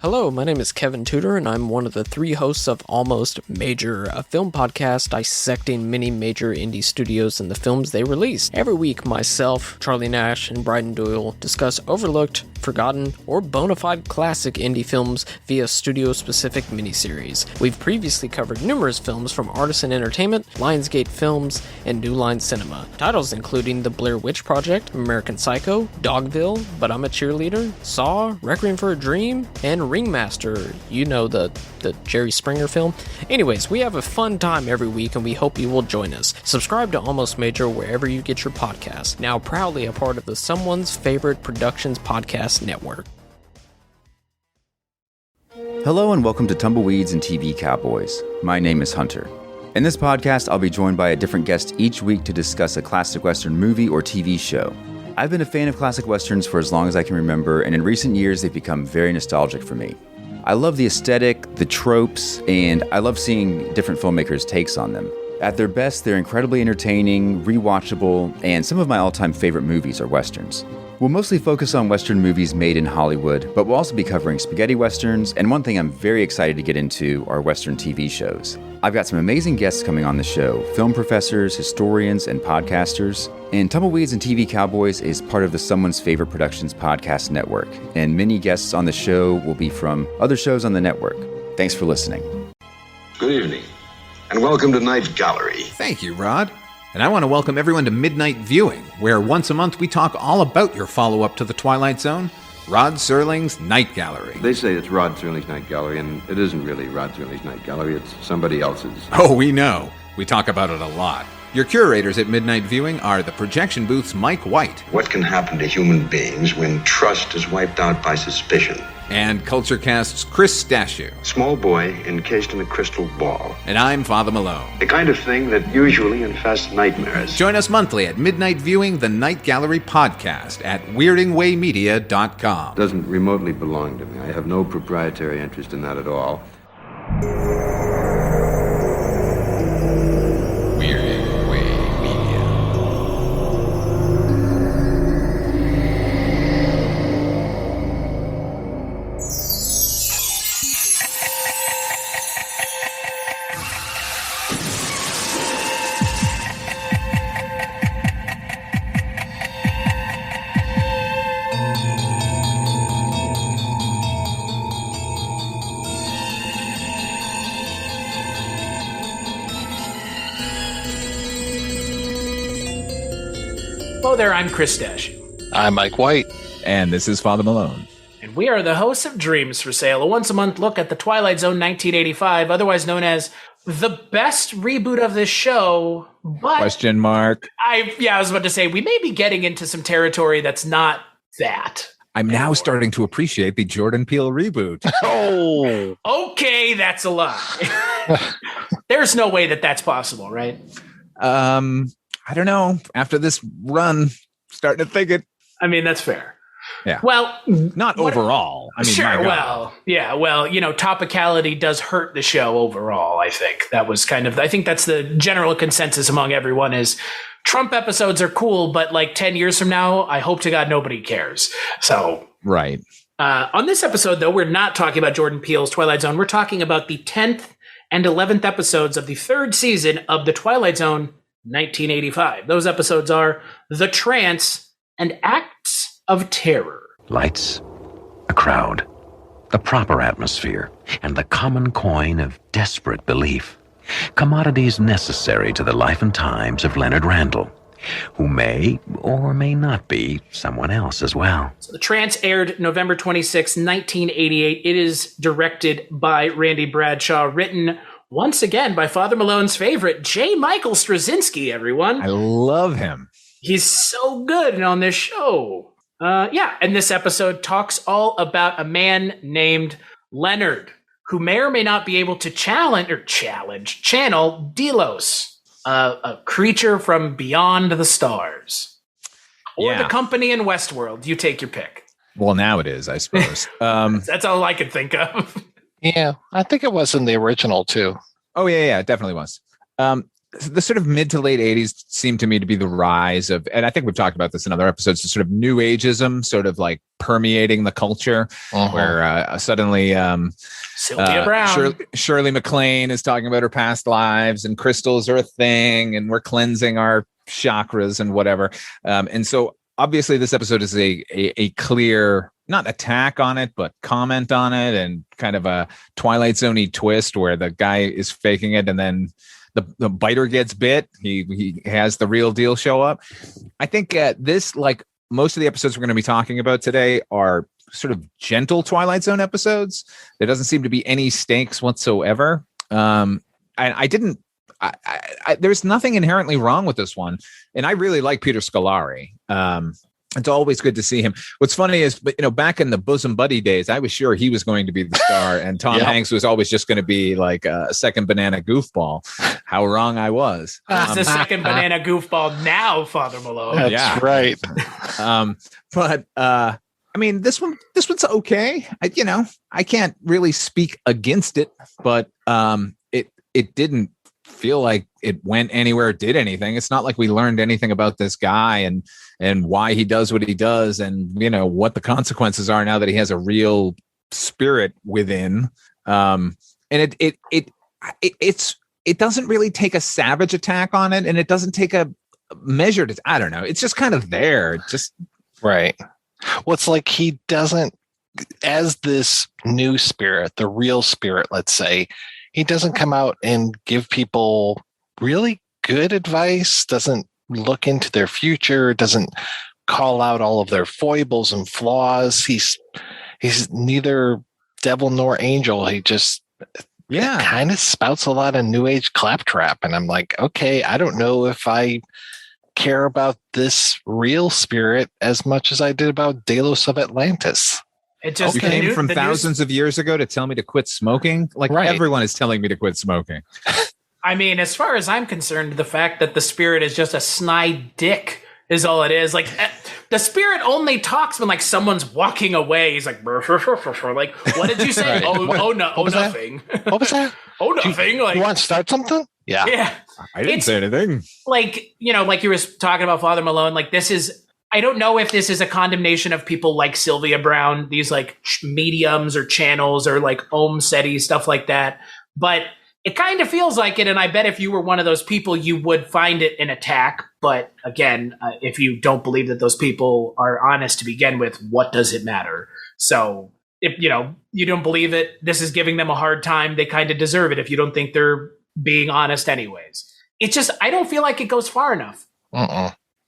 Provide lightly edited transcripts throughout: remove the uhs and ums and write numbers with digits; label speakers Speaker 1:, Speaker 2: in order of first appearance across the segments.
Speaker 1: Hello, my name is Kevin Tudor, and I'm one of the three hosts of Almost Major, a film podcast dissecting many major indie studios and the films they release. Every week, myself, Charlie Nash, and Bryden Doyle discuss overlooked, forgotten, or bona fide classic indie films via studio-specific miniseries. We've previously covered numerous films from Artisan Entertainment, Lionsgate Films, and New Line Cinema. Titles including The Blair Witch Project, American Psycho, Dogville, But I'm a Cheerleader, Saw, Requiem for a Dream, and Ringmaster, you know, the Jerry Springer film. Anyways, we have a fun time every week and we hope you will join us. Subscribe to Almost Major wherever you get your podcasts. Now proudly a part of the Someone's Favorite Productions podcast network.
Speaker 2: Hello and welcome to Tumbleweeds and TV Cowboys. My name is Hunter. In this podcast, I'll be joined by a different guest each week to discuss a classic Western movie or TV show. I've been a fan of classic Westerns for as long as I can remember, and in recent years, they've become very nostalgic for me. I love the aesthetic, the tropes, and I love seeing different filmmakers' takes on them. At their best, they're incredibly entertaining, rewatchable, and some of my all-time favorite movies are Westerns. We'll mostly focus on Western movies made in Hollywood, but we'll also be covering spaghetti Westerns, and one thing I'm very excited to get into are Western TV shows. I've got some amazing guests coming on the show, film professors, historians, and podcasters. And Tumbleweeds and TV Cowboys is part of the Someone's Favorite Productions podcast network, and many guests on the show will be from other shows on the network. Thanks for listening.
Speaker 3: Good evening, and welcome to Night Gallery.
Speaker 4: Thank you, Rod. And I want to welcome everyone to Midnight Viewing, where once a month we talk all about your follow-up to The Twilight Zone, Rod Serling's Night Gallery.
Speaker 3: They say it's Rod Serling's Night Gallery, and it isn't really Rod Serling's Night Gallery, it's somebody else's.
Speaker 4: Oh, we know. We talk about it a lot. Your curators at Midnight Viewing are the projection booth's Mike White.
Speaker 3: What can happen to human beings when trust is wiped out by suspicion?
Speaker 4: And CultureCast's Chris Stashew.
Speaker 3: Small boy encased in a crystal ball.
Speaker 4: And I'm Father Malone.
Speaker 3: The kind of thing that usually infests nightmares.
Speaker 4: Join us monthly at Midnight Viewing, the Night Gallery podcast at weirdingwaymedia.com.
Speaker 3: Doesn't remotely belong to me. I have no proprietary interest in that at all.
Speaker 4: Weirding Way Media.
Speaker 5: Hello there, I'm Chris Dash.
Speaker 6: I'm Mike White.
Speaker 7: And this is Father Malone.
Speaker 5: And we are the hosts of Dreams for Sale, a once-a-month look at the Twilight Zone 1985, otherwise known as the best reboot of this show, but...
Speaker 7: Question mark.
Speaker 5: I was about to say, we may be getting into some territory that's not that.
Speaker 7: I'm now starting to appreciate the Jordan Peele reboot.
Speaker 6: Oh,
Speaker 5: Okay, that's a lie. There's no way that that's possible, right?
Speaker 7: I don't know. After this run, starting to think it.
Speaker 5: I mean, that's fair.
Speaker 7: Yeah.
Speaker 5: Well,
Speaker 7: not overall. I mean,
Speaker 5: sure.
Speaker 7: my God.
Speaker 5: Topicality does hurt the show overall. I think that was I think that's the general consensus among everyone is Trump episodes are cool, but like 10 years from now, I hope to God nobody cares. So,
Speaker 7: right.
Speaker 5: On this episode, though, we're not talking about Jordan Peele's Twilight Zone. We're talking about the 10th and 11th episodes of the third season of the Twilight Zone 1985. Those episodes are The Trance and Acts of Terror.
Speaker 8: Lights, a crowd, the proper atmosphere, and the common coin of desperate belief. Commodities necessary to the life and times of Leonard Randall, who may or may not be someone else as well.
Speaker 5: So The Trance aired November 26, 1988. It is directed by Randy Bradshaw, written once again by Father Malone's favorite, J. Michael Straczynski, everyone.
Speaker 7: I love him.
Speaker 5: He's so good on this show. And this episode talks all about a man named Leonard, who may or may not be able to channel Delos, a creature from beyond the stars. Or the company in Westworld. You take your pick.
Speaker 7: Well, now it is, I suppose.
Speaker 5: That's all I could think of.
Speaker 6: yeah. I think it was in the original, too.
Speaker 7: Oh, yeah, it definitely was. the sort of mid to late 80s seemed to me to be the rise of, and I think we've talked about this in other episodes, the sort of new ageism sort of like permeating the culture, where suddenly
Speaker 5: Sylvia Brown.
Speaker 7: Shirley MacLaine is talking about her past lives, and crystals are a thing, and we're cleansing our chakras and whatever. And so obviously this episode is a clear, not attack on it, but comment on it, and kind of a Twilight Zone-y twist where the guy is faking it, and then the biter gets bit. He has the real deal show up. I think this, like most of the episodes we're going to be talking about today, are sort of gentle Twilight Zone episodes. There doesn't seem to be any stakes whatsoever. There's nothing inherently wrong with this one, and I really like Peter Scolari. It's always good to see him. What's funny is, back in the Bosom Buddy days, I was sure he was going to be the star, and Tom Hanks was always just going to be like a second banana goofball. How wrong I was.
Speaker 5: It's the second banana goofball now, Father Malone.
Speaker 6: That's right.
Speaker 7: But I mean, this one's okay. I can't really speak against it, but it didn't feel like it went anywhere, did anything. It's not like we learned anything about this guy and why he does what he does, and what the consequences are now that he has a real spirit within. And it doesn't really take a savage attack on it, and it doesn't take a measured. I don't know. It's just kind of there. Just
Speaker 6: Right. Well, it's like he doesn't, as this new spirit, the real spirit, let's say, he doesn't come out and give people really good advice, doesn't look into their future, doesn't call out all of their foibles and flaws. He's neither devil nor angel. He just kind of spouts a lot of new age claptrap. And I'm like, okay, I don't know if I care about this real spirit as much as I did about Delos of Atlantis.
Speaker 5: It just
Speaker 7: you came from thousands of years ago to tell me to quit smoking. Like everyone is telling me to quit smoking.
Speaker 5: I mean, as far as I'm concerned, the fact that the spirit is just a snide dick is all it is. Like, the spirit only talks when like someone's walking away. He's like, like, what did you say? Oh, nothing.
Speaker 6: What was that?
Speaker 5: Oh, nothing.
Speaker 6: You want to start something?
Speaker 5: Yeah.
Speaker 7: I didn't say anything.
Speaker 5: Like, like you were talking about Father Malone, like this is, I don't know if this is a condemnation of people like Sylvia Brown, these like mediums or channels or like Om Seti, stuff like that. But it kind of feels like it. And I bet if you were one of those people, you would find it an attack. But again, if you don't believe that those people are honest to begin with, what does it matter? So if, you don't believe it, this is giving them a hard time. They kind of deserve it if you don't think they're being honest anyways. It's just, I don't feel like it goes far enough.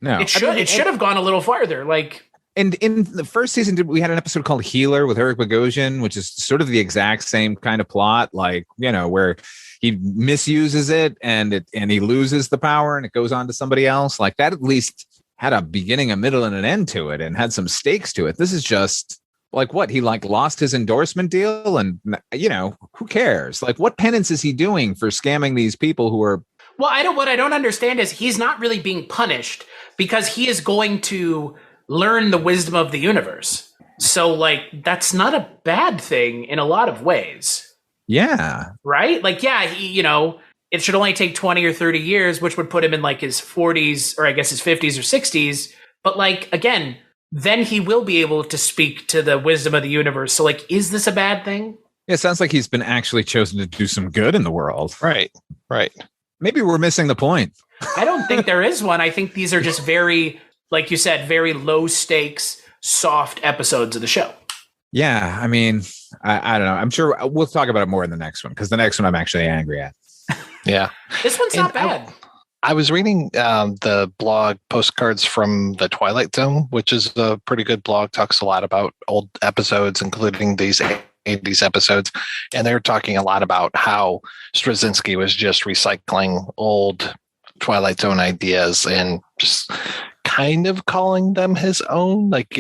Speaker 7: No,
Speaker 5: it should have gone a little farther. Like,
Speaker 7: and in the first season, we had an episode called Healer with Eric Bogosian, which is sort of the exact same kind of plot, like, where he misuses it and he loses the power and it goes on to somebody else. Like that at least had a beginning, a middle, and an end to it and had some stakes to it. This is just like what he like lost his endorsement deal, and who cares? Like, what penance is he doing for scamming these people who are?
Speaker 5: Well, what I don't understand is he's not really being punished because he is going to learn the wisdom of the universe. So, like, that's not a bad thing in a lot of ways.
Speaker 7: Yeah.
Speaker 5: Right? Like, yeah, he, it should only take 20 or 30 years, which would put him in, like, his 40s or I guess his 50s or 60s. But, like, again, then he will be able to speak to the wisdom of the universe. So, like, is this a bad thing?
Speaker 7: Yeah, it sounds like he's been actually chosen to do some good in the world.
Speaker 6: Right.
Speaker 7: Maybe we're missing the point.
Speaker 5: I don't think there is one. I think these are just very, like you said, very low stakes, soft episodes of the show.
Speaker 7: Yeah, I mean, I don't know. I'm sure we'll talk about it more in the next one because the next one I'm actually angry at.
Speaker 6: Yeah.
Speaker 5: This one's not bad.
Speaker 6: I was reading the blog Postcards from the Twilight Zone, which is a pretty good blog, talks a lot about old episodes, including these 80s episodes. And they were talking a lot about how Straczynski was just recycling old Twilight Zone ideas and just kind of calling them his own. Like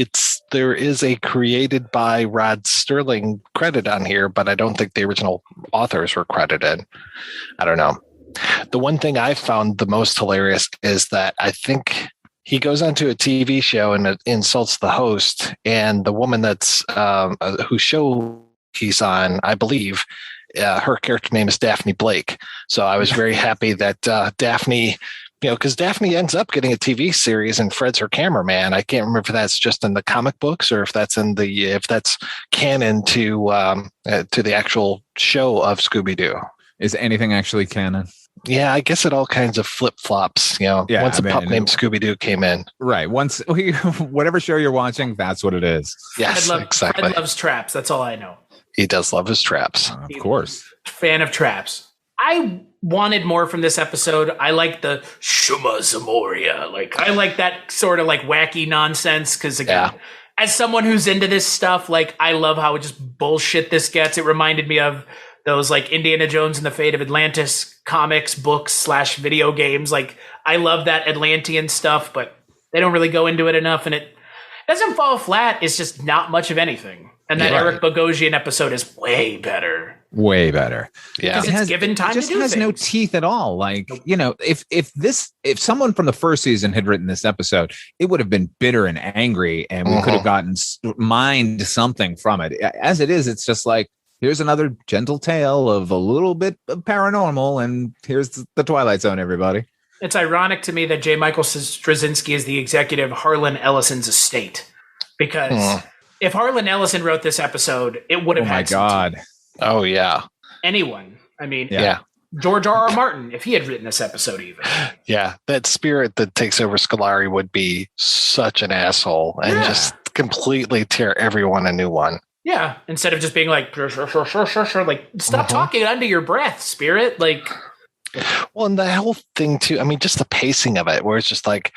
Speaker 6: there is a created by Rod Serling credit on here, but I don't think the original authors were credited. I don't know. The one thing I found the most hilarious is that I think he goes onto a TV show and insults the host, and the woman that's whose show he's on, I believe, her character name is Daphne Blake. So I was very happy that Daphne, because Daphne ends up getting a TV series and Fred's her cameraman. I can't remember if that's just in the comic books or if that's canon to the actual show of Scooby-Doo.
Speaker 7: Is anything actually canon?
Speaker 6: Yeah, I guess it all kinds of flip-flops, once a pup named Scooby-Doo came in.
Speaker 7: Right. Once whatever show you're watching, that's what it is.
Speaker 6: Yes, exactly.
Speaker 5: Fred loves traps. That's all I know.
Speaker 6: He does love his traps.
Speaker 7: Of course.
Speaker 5: Fan of traps. I wanted more from this episode. I like the Shuma Zamoria. Like, I like that sort of like wacky nonsense because, again, as someone who's into this stuff, like, I love how just bullshit this gets. It reminded me of those like Indiana Jones and the Fate of Atlantis comics, books / video games. Like, I love that Atlantean stuff, but they don't really go into it enough, and it doesn't fall flat. It's just not much of anything. And that Eric Bogosian episode is way better.
Speaker 7: Way better.
Speaker 5: Yeah. Because it's given time to do things. It just has
Speaker 7: no teeth at all. Like, if someone from the first season had written this episode, it would have been bitter and angry, and we could have gotten mined something from it. As it is, it's just like, here's another gentle tale of a little bit of paranormal, and here's the Twilight Zone, everybody.
Speaker 5: It's ironic to me that J. Michael Straczynski is the executive of Harlan Ellison's estate, because if Harlan Ellison wrote this episode, it would have had some
Speaker 7: God.
Speaker 5: teeth.
Speaker 6: Oh, yeah.
Speaker 5: Anyone. I mean,
Speaker 6: yeah.
Speaker 5: George R.R. Martin, if he had written this episode even.
Speaker 6: Yeah, that spirit that takes over Scolari would be such an asshole and just completely tear everyone a new one.
Speaker 5: Yeah, instead of just being like, sure, like, stop talking under your breath, spirit. Like,
Speaker 6: well, and the whole thing too. I mean, just the pacing of it, where it's just like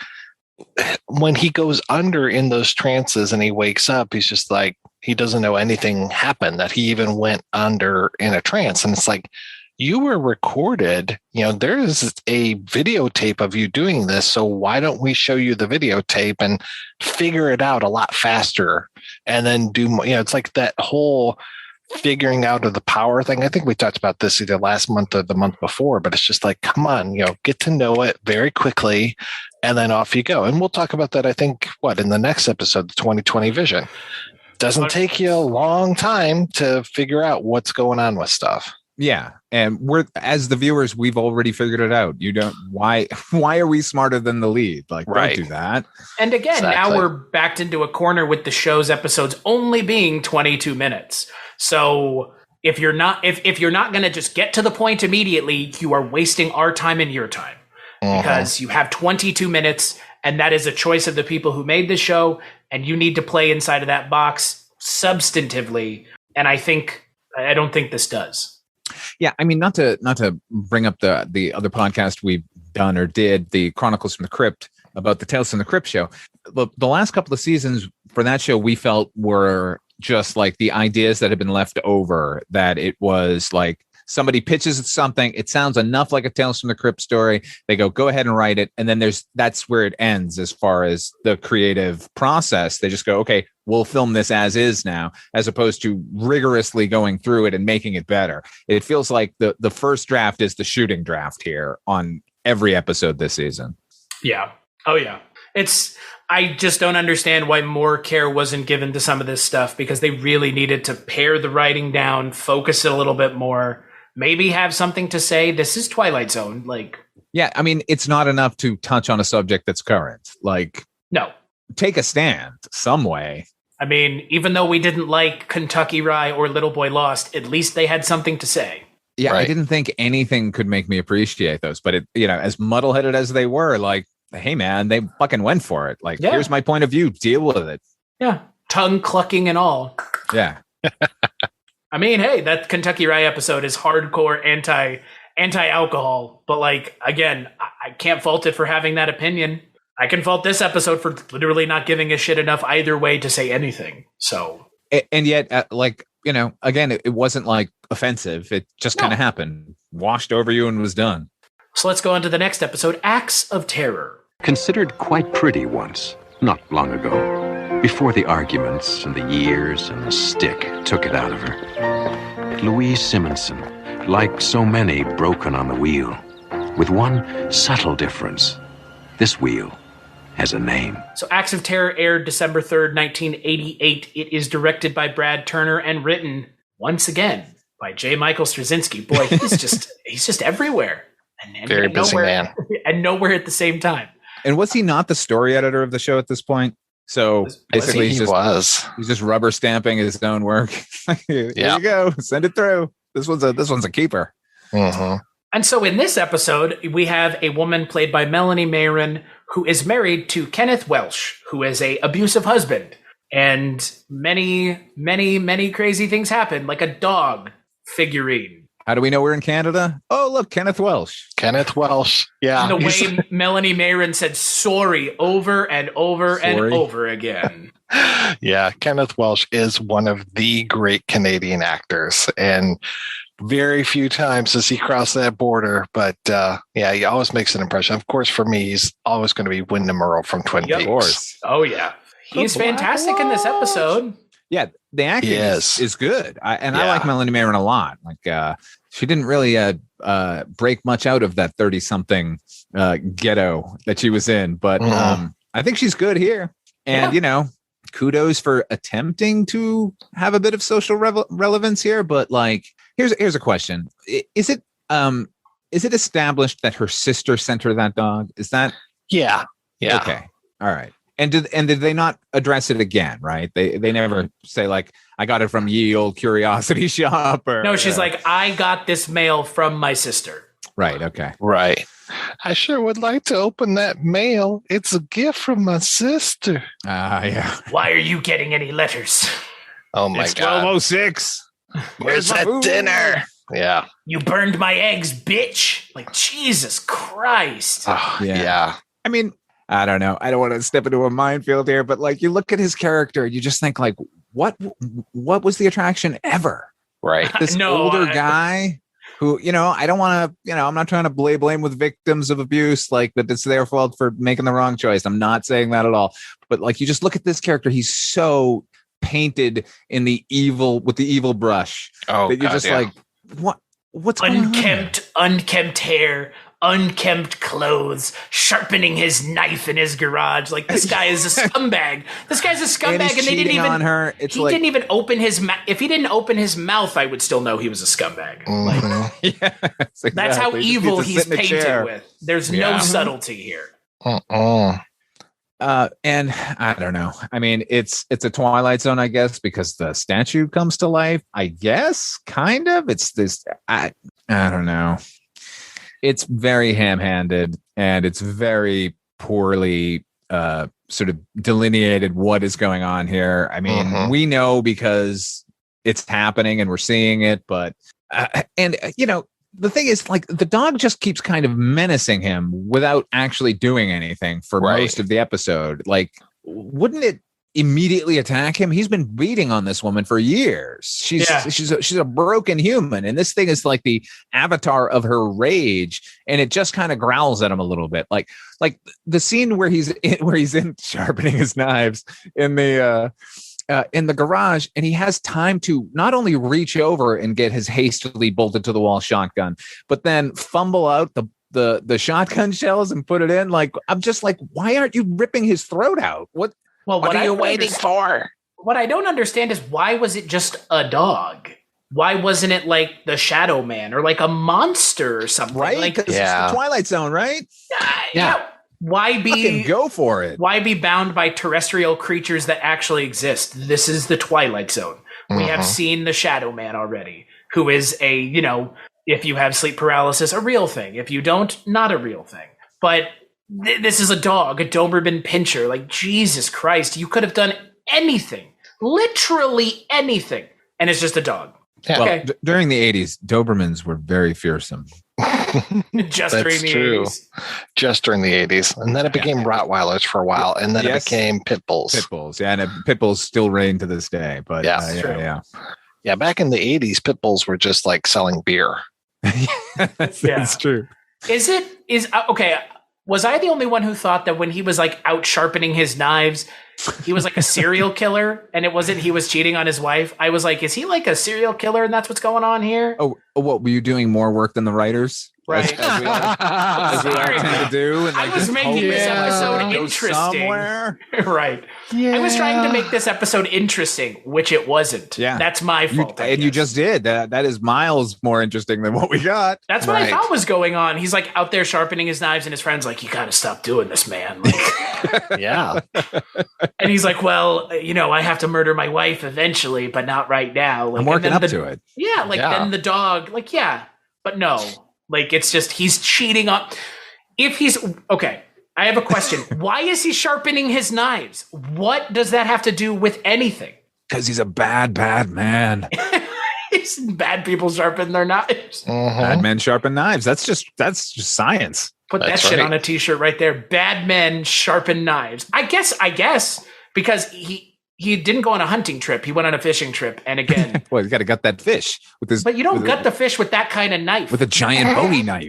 Speaker 6: when he goes under in those trances and he wakes up, he's just like, he doesn't know anything happened, that he even went under in a trance, and it's like, you were recorded. There is a videotape of you doing this, so why don't we show you the videotape and figure it out a lot faster? And then do more, it's like that whole figuring out of the power thing. I think we talked about this either last month or the month before, but it's just like, come on, get to know it very quickly and then off you go. And we'll talk about that, I think, in the next episode, the 2020 Vision. Doesn't take you a long time to figure out what's going on with stuff.
Speaker 7: Yeah. And we're, as the viewers, we've already figured it out. Why are we smarter than the lead? Like, don't do that.
Speaker 5: And again, now we're backed into a corner with the show's episodes only being 22 minutes. So if you're not going to just get to the point immediately, you are wasting our time and your time, because you have 22 minutes, and that is a choice of the people who made the show, and you need to play inside of that box substantively. And I don't think this does.
Speaker 7: Yeah, I mean, not to bring up the other podcast we've done or did, the Chronicles from the Crypt, about the Tales from the Crypt show. The last couple of seasons for that show, we felt were just like the ideas that had been left over, that it was like somebody pitches something, it sounds enough like a Tales from the Crypt story, they go ahead and write it, and then that's where it ends as far as the creative process. They just go, okay, we'll film this as is now, as opposed to rigorously going through it and making it better. It feels like the first draft is the shooting draft here on every episode this season.
Speaker 5: Yeah. Oh, yeah. I just don't understand why more care wasn't given to some of this stuff, because they really needed to pare the writing down, focus it a little bit more, maybe have something to say. This is Twilight Zone. Like,
Speaker 7: yeah, I mean, it's not enough to touch on a subject that's current. Like,
Speaker 5: no.
Speaker 7: Take a stand some way.
Speaker 5: I mean, even though we didn't like Kentucky Rye or Little Boy Lost, at least they had something to say.
Speaker 7: Yeah, right. I didn't think anything could make me appreciate those, but as muddle-headed as they were, like, hey man, they fucking went for it. Like, here's my point of view, deal with it.
Speaker 5: Yeah, tongue clucking and all.
Speaker 7: Yeah.
Speaker 5: I mean, hey, that Kentucky Rye episode is hardcore anti-alcohol, but like, again, I can't fault it for having that opinion. I can fault this episode for literally not giving a shit enough either way to say anything. So,
Speaker 7: and yet, again, it wasn't like offensive. It just kind of happened, washed over you, and was done.
Speaker 5: So let's go on to the next episode, Acts of Terror.
Speaker 8: Considered quite pretty once, not long ago, before the arguments and the years and the stick took it out of her. Louise Simonson, like so many broken on the wheel, with one subtle difference. This wheel has a name.
Speaker 5: So Acts of Terror aired December 3rd, 1988. It is directed by Brad Turner and written, once again, by J. Michael Straczynski. Boy, he's just everywhere. And
Speaker 6: Very busy man.
Speaker 5: And nowhere at the same time.
Speaker 7: And was he not the story editor of the show at this point? So basically, he's just rubber stamping his own work. Here you go, send it through. This one's a keeper.
Speaker 6: Mm-hmm.
Speaker 5: And so in this episode, we have a woman played by Melanie Mayron who is married to Kenneth Welsh, who is a abusive husband. And many, many, many crazy things happen, like a dog figurine.
Speaker 7: How do we know we're in Canada? Oh, look, Kenneth Welsh.
Speaker 6: Kenneth Welsh. Yeah.
Speaker 5: And the way Melanie Mayron said sorry over and over and over again.
Speaker 6: Yeah, Kenneth Welsh is one of the great Canadian actors. And very few times does he cross that border. But he always makes an impression. Of course, for me, he's always going to be Wyndham Earle from Twin Peaks.
Speaker 7: Of course.
Speaker 5: Oh, yeah. He's fantastic in this episode.
Speaker 7: Yeah, the acting is good. I like Melanie Mayron a lot. Like she didn't really break much out of that 30-something ghetto that she was in, but I think she's good here. And kudos for attempting to have a bit of social relevance here. But like, here's a question: Is it established that her sister sent her that dog? Is that
Speaker 6: yeah?
Speaker 7: Okay, all right. And did they not address it again? Right? They never say like, I got it from ye old curiosity shop. Or
Speaker 5: no, she's like, I got this mail from my sister.
Speaker 7: Right. Okay.
Speaker 6: Right. I sure would like to open that mail. It's a gift from my sister.
Speaker 7: Yeah.
Speaker 5: Why are you getting any letters?
Speaker 6: Oh my God.
Speaker 7: 12:06.
Speaker 6: Where's that dinner? Yeah.
Speaker 5: You burned my eggs, bitch. Like, Jesus Christ.
Speaker 6: Oh, yeah.
Speaker 7: I mean, I don't know. I don't want to step into a minefield here, but like, you look at his character, you just think like, what was the attraction ever?
Speaker 6: Right.
Speaker 7: This older guy who, I don't want to, I'm not trying to blame with victims of abuse, like that it's their fault for making the wrong choice. I'm not saying that at all. But like, you just look at this character, he's so painted in the evil brush that you're just like, what's
Speaker 5: unkempt hair, unkempt clothes, sharpening his knife in his garage. Like, this guy is a scumbag. This guy's a scumbag, and they didn't even. On her. Didn't even open his mouth. If he didn't open his mouth, I would still know he was a scumbag.
Speaker 6: Mm-hmm.
Speaker 7: Exactly.
Speaker 5: That's how evil he's painted with. There's no subtlety here.
Speaker 7: And I don't know. I mean, it's a Twilight Zone, I guess, because the statue comes to life. I guess, kind of. It's this. I don't know. It's very ham-handed, and it's very poorly sort of delineated what is going on here. I mean, we know because it's happening and we're seeing it, but the thing is, like, the dog just keeps kind of menacing him without actually doing anything for most of the episode. Like, wouldn't it immediately attack him? He's been beating on this woman for years. She's a broken human, and this thing is like the avatar of her rage, and it just kind of growls at him a little bit. Like the scene where he's in sharpening his knives in the garage, and he has time to not only reach over and get his hastily bolted to the wall shotgun, but then fumble out the shotgun shells and put it in. Like, I'm just like, why aren't you ripping his throat out? What are you waiting for?
Speaker 5: What I don't understand is, why was it just a dog? Why wasn't it like the Shadow Man or like a monster or something?
Speaker 7: Right?
Speaker 5: Like,
Speaker 7: it's the Twilight Zone, right?
Speaker 5: Yeah. Why
Speaker 7: go for it?
Speaker 5: Why be bound by terrestrial creatures that actually exist? This is the Twilight Zone. We have seen the Shadow Man already, who is if you have sleep paralysis, a real thing. If you don't, not a real thing. But this is a dog, a Doberman Pinscher. Like, Jesus Christ, you could have done anything, literally anything, and it's just a dog.
Speaker 6: Yeah.
Speaker 7: Well,
Speaker 5: Okay.
Speaker 7: During the 80s, Dobermans were very fearsome.
Speaker 5: Just during the 80s.
Speaker 6: Just during the 80s. And then it became Rottweilers for a while, and then it became Pit Bulls.
Speaker 7: Pit Bulls, yeah, and Pit Bulls still reign to this day. But
Speaker 6: yeah, back in the 80s, Pit Bulls were just like selling beer.
Speaker 7: That's true.
Speaker 5: Okay, was I the only one who thought that when he was like out sharpening his knives, he was like a serial killer, and it wasn't he was cheating on his wife? I was like, is he like a serial killer and that's what's going on here?
Speaker 7: Oh, what, were you doing more work than the writers?
Speaker 5: Right.
Speaker 7: As we all
Speaker 5: Sorry.
Speaker 7: tend to do. And
Speaker 5: I was making this episode interesting.
Speaker 7: Somewhere.
Speaker 5: Right. I was trying to make this episode interesting, which it wasn't.
Speaker 7: Yeah.
Speaker 5: That's my fault.
Speaker 7: You just did. That is miles more interesting than what we got.
Speaker 5: That's what I thought was going on. He's like out there sharpening his knives, and his friend's like, "You got to stop doing this, man." Like,
Speaker 6: Yeah.
Speaker 5: and he's like, "Well, I have to murder my wife eventually, but not right now." Like,
Speaker 7: I'm working
Speaker 5: and then
Speaker 7: up to it.
Speaker 5: Yeah, then the dog, but no. Like, it's just, he's cheating on. If he's, okay, I have a question. Why is he sharpening his knives? What does that have to do with anything?
Speaker 7: Because he's a bad man.
Speaker 5: Bad people sharpen their knives.
Speaker 7: Bad men sharpen knives. That's just science.
Speaker 5: Put that shit on a t-shirt right there. Bad men sharpen knives. I guess, because he didn't go on a hunting trip. He went on a fishing trip. And again,
Speaker 7: well, he's got to gut that fish with his.
Speaker 5: But you don't gut the fish with that kind of knife.
Speaker 7: With a giant Bowie knife.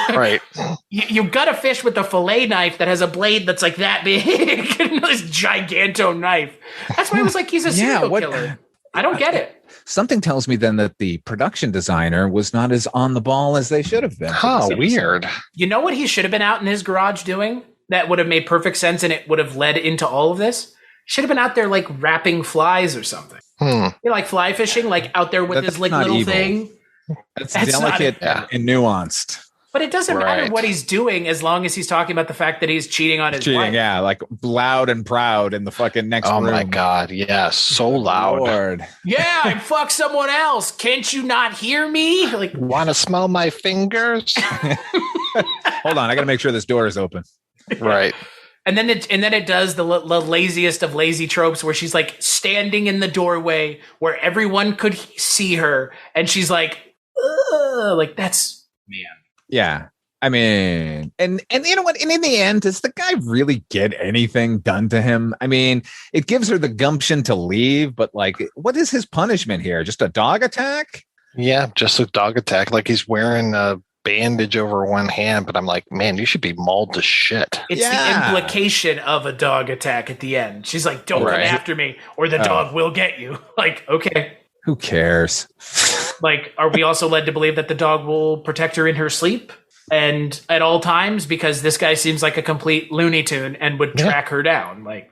Speaker 6: Right.
Speaker 5: You gut a fish with a fillet knife that has a blade that's like that big. This giganto knife. That's why I was like, he's a serial killer. I don't get it.
Speaker 7: Something tells me then that the production designer was not as on the ball as they should have been.
Speaker 6: Oh, weird.
Speaker 5: You know what he should have been out in his garage doing? That would have made perfect sense, and it would have led into all of this. Should have been out there like wrapping flies or something. Like fly fishing, like out there with his little
Speaker 7: evil
Speaker 5: thing.
Speaker 7: That's delicate and nuanced.
Speaker 5: But it doesn't matter what he's doing as long as he's talking about the fact that he's cheating on his wife.
Speaker 7: Yeah, like loud and proud in the fucking next room.
Speaker 6: Oh my God, yeah, so loud.
Speaker 7: Lord.
Speaker 5: Yeah, I fucked someone else. Can't you not hear me? Like,
Speaker 6: want to smell my fingers?
Speaker 7: Hold on, I got to make sure this door is open.
Speaker 6: Right.
Speaker 5: And then it does the laziest of lazy tropes where she's like standing in the doorway where everyone could see her, and she's like, ugh, like that's man.
Speaker 7: Yeah. I mean, and you know what? And in the end, does the guy really get anything done to him? I mean, it gives her the gumption to leave, but like, what is his punishment here? Just a dog attack?
Speaker 6: Yeah, just a dog attack. Like he's wearing a bandage over one hand, but I'm like, man, you should be mauled to shit.
Speaker 5: It's the implication of a dog attack at the end. She's like, don't come after me or the dog will get you. Like, okay.
Speaker 7: Who cares?
Speaker 5: Like, are we also led to believe that the dog will protect her in her sleep and at all times? Because this guy seems like a complete Looney Tune and would track her down. Like,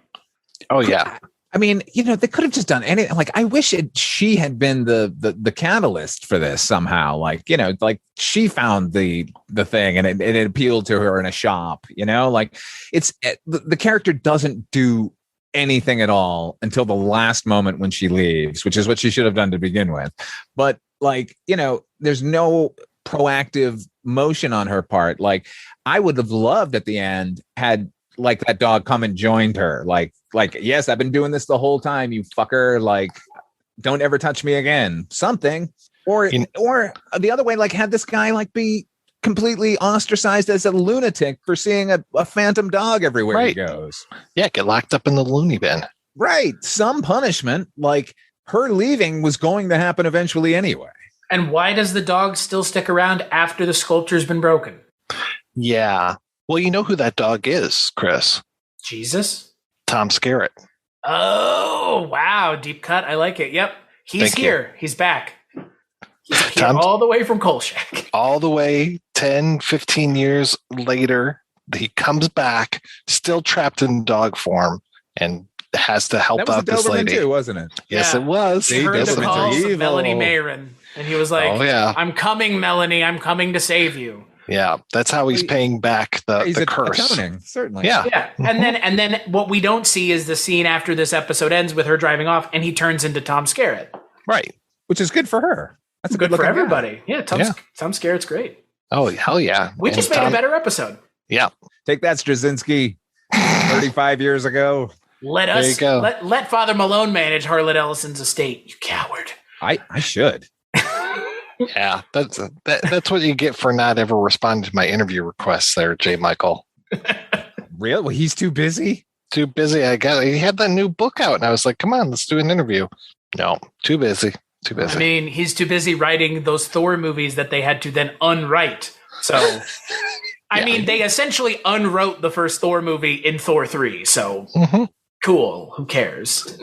Speaker 6: oh yeah.
Speaker 7: I mean, they could have just done anything. Like, I wish she had been the catalyst for this somehow. Like, like she found the thing and it appealed to her in a shop. Like the character doesn't do anything at all until the last moment when she leaves, which is what she should have done to begin with. But like, there's no proactive motion on her part. Like, I would have loved at the end had like that dog come and joined her. Like, yes, I've been doing this the whole time, you fucker. Like, don't ever touch me again. Something. Or the other way, like had this guy like be completely ostracized as a lunatic for seeing a phantom dog everywhere he goes.
Speaker 6: Yeah, get locked up in the loony bin.
Speaker 7: Right. Some punishment, like her leaving was going to happen eventually anyway.
Speaker 5: And why does the dog still stick around after the sculpture's been broken?
Speaker 6: Yeah. Well, you know who that dog is, Chris.
Speaker 5: Jesus?
Speaker 6: Tom Skerritt.
Speaker 5: Oh, wow. Deep cut. I like it. Yep. He's here. He's back. He's here all the way from Kolchak.
Speaker 6: All the way 10, 15 years later, he comes back, still trapped in dog form, and has to help out this lady.
Speaker 7: Too, wasn't it?
Speaker 6: Yes, it was.
Speaker 5: He heard the calls of Melanie Mayron, and he was like, I'm coming, Melanie. I'm coming to save you.
Speaker 6: Yeah, that's how he's paying back the curse.
Speaker 7: Atoning, certainly.
Speaker 5: Yeah. And then what we don't see is the scene after this episode ends with her driving off, and he turns into Tom Skerritt.
Speaker 6: Right.
Speaker 7: Which is good for her. That's
Speaker 5: good for everybody. Guy. Yeah, Tom Skerritt's great.
Speaker 6: Oh, hell yeah.
Speaker 5: We just made a better episode.
Speaker 6: Yeah.
Speaker 7: Take that, Straczynski. 35 years ago.
Speaker 5: Let Father Malone manage Harlan Ellison's estate, you coward.
Speaker 7: I should.
Speaker 6: Yeah, that's what you get for not ever responding to my interview requests there, J. Michael.
Speaker 7: Really? Well, he's too busy?
Speaker 6: Too busy. He had that new book out, and I was like, come on, let's do an interview. No, too busy. Too busy.
Speaker 5: I mean, he's too busy writing those Thor movies that they had to then unwrite. So, I mean, they essentially unwrote the first Thor movie in Thor 3. So, cool. Who cares?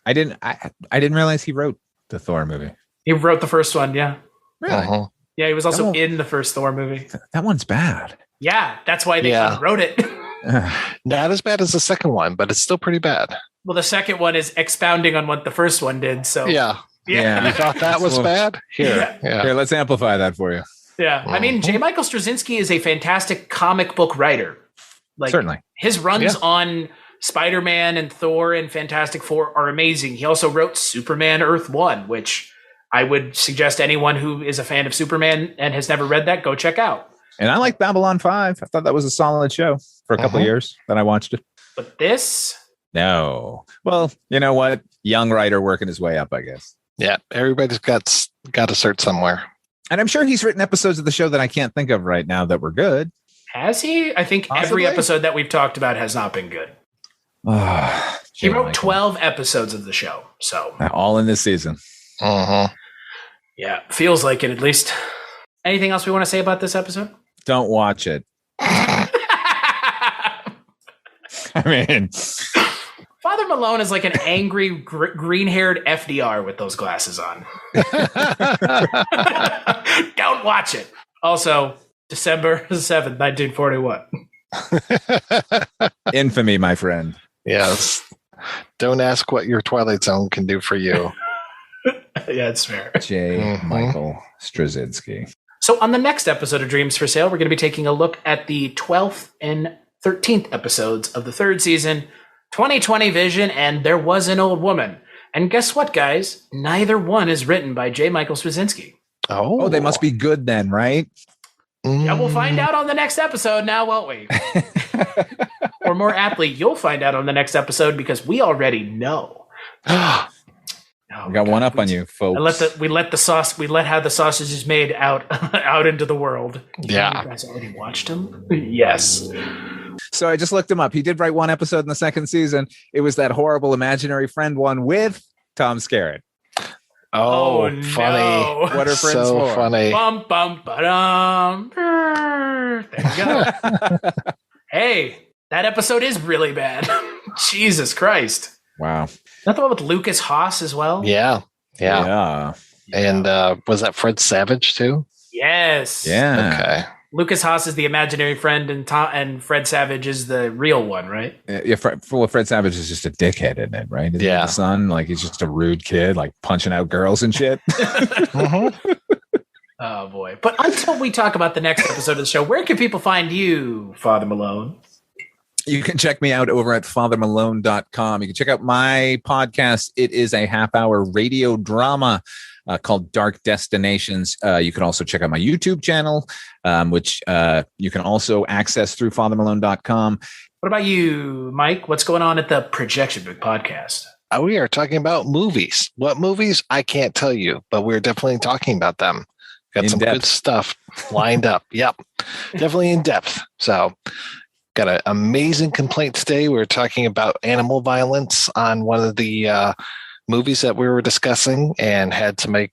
Speaker 7: I didn't realize he wrote the Thor movie.
Speaker 5: He wrote the first one, yeah.
Speaker 7: Really?
Speaker 5: Yeah, he was also in the first Thor movie.
Speaker 7: That one's bad.
Speaker 5: Yeah, that's why they wrote it.
Speaker 6: Not as bad as the second one, but it's still pretty bad.
Speaker 5: Well, the second one is expounding on what the first one did. So
Speaker 6: yeah. You thought that was bad? Here,
Speaker 7: let's amplify that for you.
Speaker 5: Yeah, I mean, J. Michael Straczynski is a fantastic comic book writer. Like,
Speaker 7: certainly,
Speaker 5: his runs on Spider-Man and Thor and Fantastic Four are amazing. He also wrote Superman Earth 1, which I would suggest anyone who is a fan of Superman and has never read that, go check out.
Speaker 7: And I like Babylon 5. I thought that was a solid show for a couple of years that I watched it.
Speaker 5: But this?
Speaker 7: No. Well, you know what? Young writer working his way up, I guess.
Speaker 6: Yeah, everybody's got to start somewhere.
Speaker 7: And I'm sure he's written episodes of the show that I can't think of right now that were good.
Speaker 5: Has he? I think every episode that we've talked about has not been good. He wrote 12 episodes of the show. So
Speaker 7: all in this season.
Speaker 5: Yeah, feels like it at least. Anything else we want to say about this episode?
Speaker 7: Don't watch it. I mean,
Speaker 5: Father Malone is like an angry green-haired FDR with those glasses on. Don't watch it. Also, December 7th, 1941.
Speaker 7: Infamy, my friend.
Speaker 6: Yes. Don't ask what your Twilight Zone can do for you.
Speaker 5: Yeah, it's fair.
Speaker 7: J. Michael Straczynski.
Speaker 5: So on the next episode of Dreams for Sale, we're going to be taking a look at the 12th and 13th episodes of the third season, 2020 Vision, and There Was an Old Woman. And guess what, guys? Neither one is written by J. Michael Straczynski.
Speaker 7: Oh, they must be good then, right?
Speaker 5: Yeah, we'll find out on the next episode now, won't we? Or more aptly, you'll find out on the next episode because we already know.
Speaker 7: We got one up on you, folks.
Speaker 5: We let how the sausage is made out into the world.
Speaker 6: Yeah.
Speaker 5: You guys already watched him? Yes.
Speaker 7: So I just looked him up. He did write one episode in the second season. It was that horrible imaginary friend one with Tom Skerritt.
Speaker 6: Oh,
Speaker 5: no.
Speaker 6: funny.
Speaker 7: What are friends
Speaker 6: so
Speaker 7: for?
Speaker 6: Funny.
Speaker 5: Bum, bum, ba-dum. There you go. Hey, that episode is really bad. Jesus Christ.
Speaker 7: Wow.
Speaker 5: Not the one with Lucas Haas as well?
Speaker 6: Yeah. And was that Fred Savage too?
Speaker 5: Yes.
Speaker 7: Yeah.
Speaker 6: Okay.
Speaker 5: Lucas Haas is the imaginary friend, and Fred Savage is the real one, right?
Speaker 7: Yeah. Fred Savage is just a dickhead in it, right? Isn't he the son? Like he's just a rude kid, like punching out girls and shit.
Speaker 5: Oh boy! But until we talk about the next episode of the show, where can people find you, Father Malone?
Speaker 7: You can check me out over at fathermalone.com. You can check out my podcast. It is a half-hour radio drama called Dark Destinations. You can also check out my YouTube channel, which you can also access through fathermalone.com.
Speaker 5: What about you, Mike? What's going on at the Projection Booth podcast?
Speaker 6: We are talking about movies. What movies? I can't tell you, but we're definitely talking about them. Got some good stuff lined up. Yep. Definitely in depth. So got an amazing complaint today. We were talking about animal violence on one of the movies that we were discussing and had to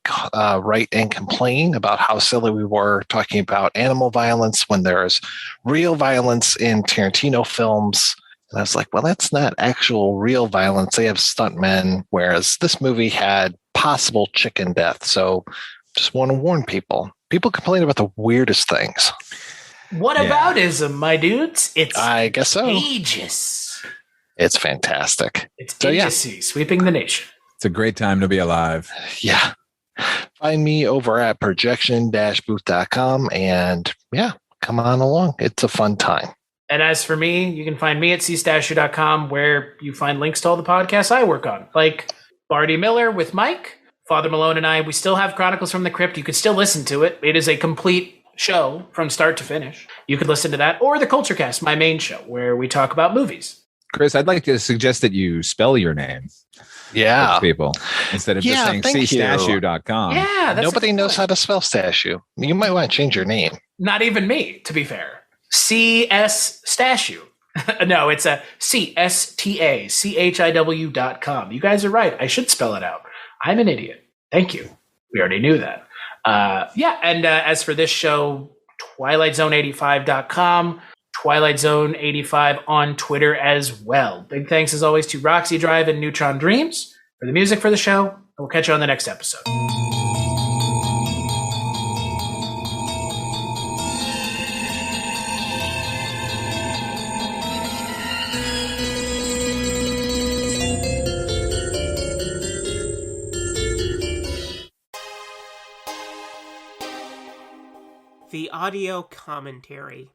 Speaker 6: write and complain about how silly we were talking about animal violence when there's real violence in Tarantino films. And I was like, well, that's not actual real violence. They have stuntmen, whereas this movie had possible chicken death. So just want to warn people. People complain about the weirdest things.
Speaker 5: What aboutism, my dudes?
Speaker 6: I guess so.
Speaker 5: Aegis.
Speaker 6: It's fantastic.
Speaker 5: It's aegis sweeping the nation.
Speaker 7: It's a great time to be alive.
Speaker 6: Yeah. Find me over at projection-booth.com and come on along. It's a fun time.
Speaker 5: And as for me, you can find me at cstashu.com where you find links to all the podcasts I work on, like Barty Miller with Mike, Father Malone and I. We still have Chronicles from the Crypt. You could still listen to it. It is a complete show from start to finish. You could listen to that, or the Culture Cast, my main show, where we talk about movies.
Speaker 7: Chris, I'd like to suggest that you spell your name.
Speaker 6: Yeah.
Speaker 7: People instead of just saying cstashu.com.
Speaker 5: Yeah.
Speaker 6: Nobody knows how to spell Stashu. You might want to change your name.
Speaker 5: Not even me, to be fair. CS Stashu. No, it's a CSTACHIW.com. You guys are right. I should spell it out. I'm an idiot. Thank you. We already knew that. And as for this show, TwilightZone85.com, Twilight Zone 85 on Twitter as well. Big thanks as always to Roxy Drive and Neutron Dreams for the music for the show. We'll catch you on the next episode.
Speaker 9: The audio commentary.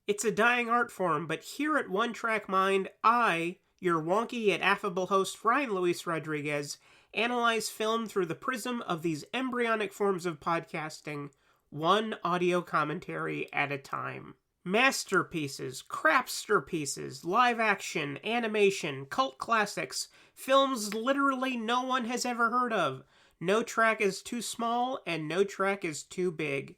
Speaker 9: It's a dying art form, but here at One Track Mind, I, your wonky yet affable host Ryan Luis Rodriguez, analyze film through the prism of these embryonic forms of podcasting, one audio commentary at a time. Masterpieces, crapster pieces, live action, animation, cult classics, films literally no one has ever heard of. No track is too small and no track is too big.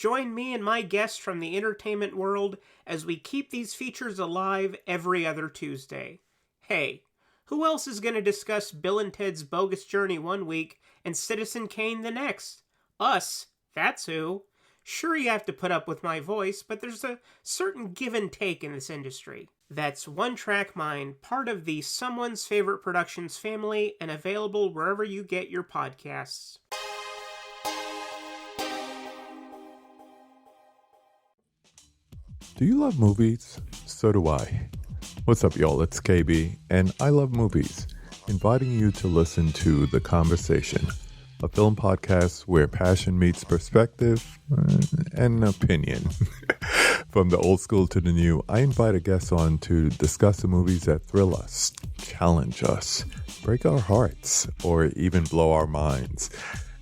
Speaker 9: Join me and my guests from the entertainment world as we keep these features alive every other Tuesday. Hey, who else is going to discuss Bill and Ted's Bogus Journey one week and Citizen Kane the next? Us, that's who. Sure, you have to put up with my voice, but there's a certain give and take in this industry. That's One Track Mind, part of the Someone's Favorite Productions family and available wherever you get your podcasts.
Speaker 10: Do you love movies? So do I. What's up, y'all? It's KB, and I love movies, inviting you to listen to The Conversation, a film podcast where passion meets perspective and opinion. From the old school to the new, I invite a guest on to discuss the movies that thrill us, challenge us, break our hearts, or even blow our minds.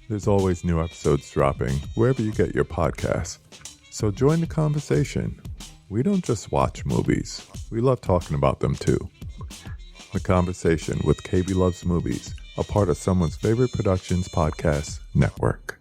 Speaker 10: There's always new episodes dropping wherever you get your podcasts. So join the conversation. We don't just watch movies. We love talking about them too. The Conversation with KB Loves Movies, a part of Someone's Favorite Productions podcast network.